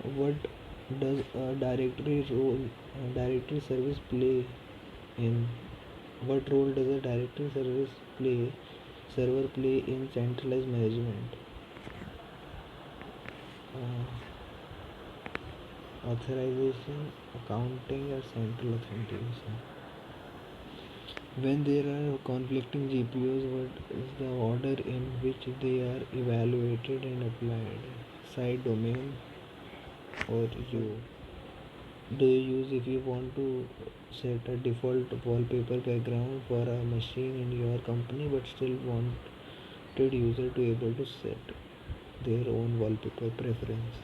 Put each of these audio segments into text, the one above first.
What does a directory service play in what role does a directory service play server play in centralized management? Authorization, accounting, or central authentication? When there are conflicting GPUs, what is the order in which they are evaluated and applied? Site domain or you? Do you use if you want to set a default wallpaper background for a machine in your company but still wanted user to able to set their own wallpaper preference?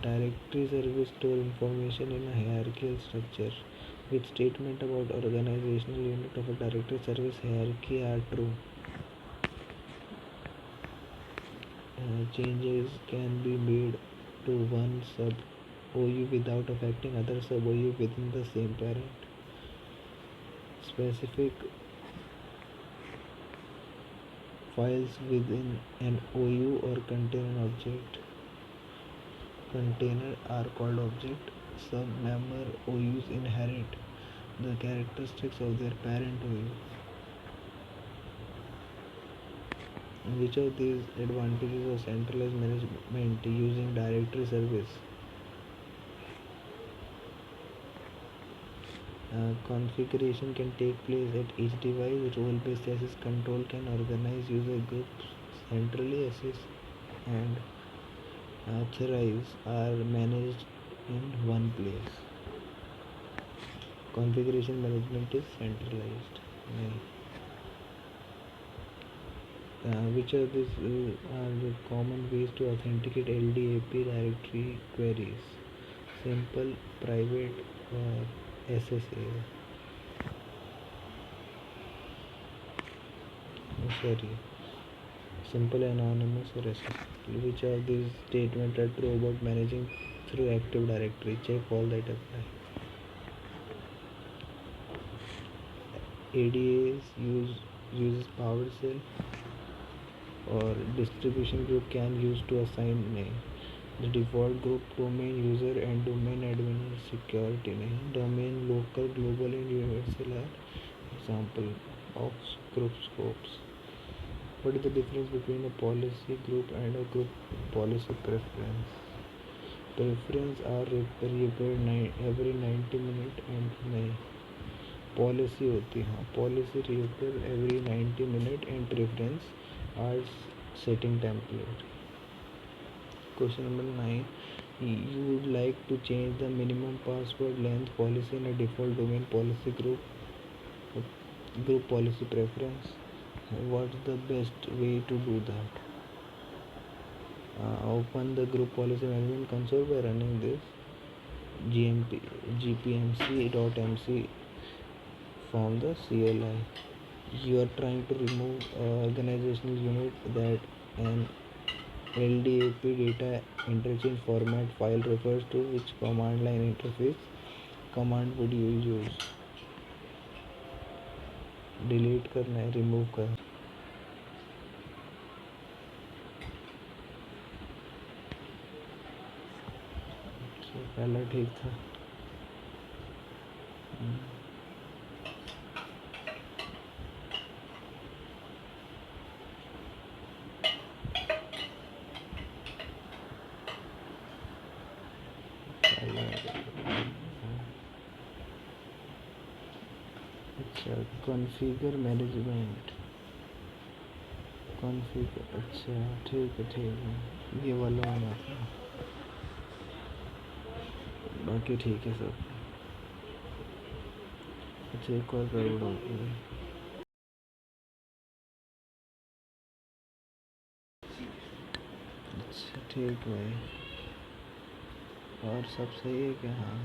Directory service store information in a hierarchical structure. Which statement about organizational unit of a directory service hierarchy are true? Changes can be made to one sub OU without affecting other sub OU within the same parent. Specific files within an OU or container object. Container are called object. Some member OUs inherit the characteristics of their parent OU. Which of these advantages of centralized management using directory service? Configuration can take place at each device. Role-based access control can organize user groups centrally. Access and authorize are managed in one place. Configuration management is centralized. Which of these are the common ways to authenticate LDAP directory queries? Simple, private, or SSA? Sorry, simple, anonymous, or SSA? Which of these statements are true about managing through Active Directory? Check all that apply. ADAs uses PowerShell or distribution group can use to assign name. The default group domain user and domain admin security name. Domain local, global, and universal are example of group scopes. What is the difference between a policy group and a group policy preference? Preference are repaired every 90 minutes and नहीं policy होती हाँ policy repair every 90 minutes and preference are setting template. Question number 9. You would like to change the minimum password length policy in a default domain policy group policy preference. What's the best way to do that? Open the group policy management console by running this gpmc.mc from the CLI. You are trying to remove organizational unit that an LDAP data interchange format file refers to. Which command line interface command would you use? Delete करना है remove कर पहला ठीक था अच्छा configure management configure अच्छा ठीक है ये वाला आना था बाकी ठीक है सब अच्छा एक और गड़बड़ हो गई अच्छा ठीक है और सब सही है क्या हाँ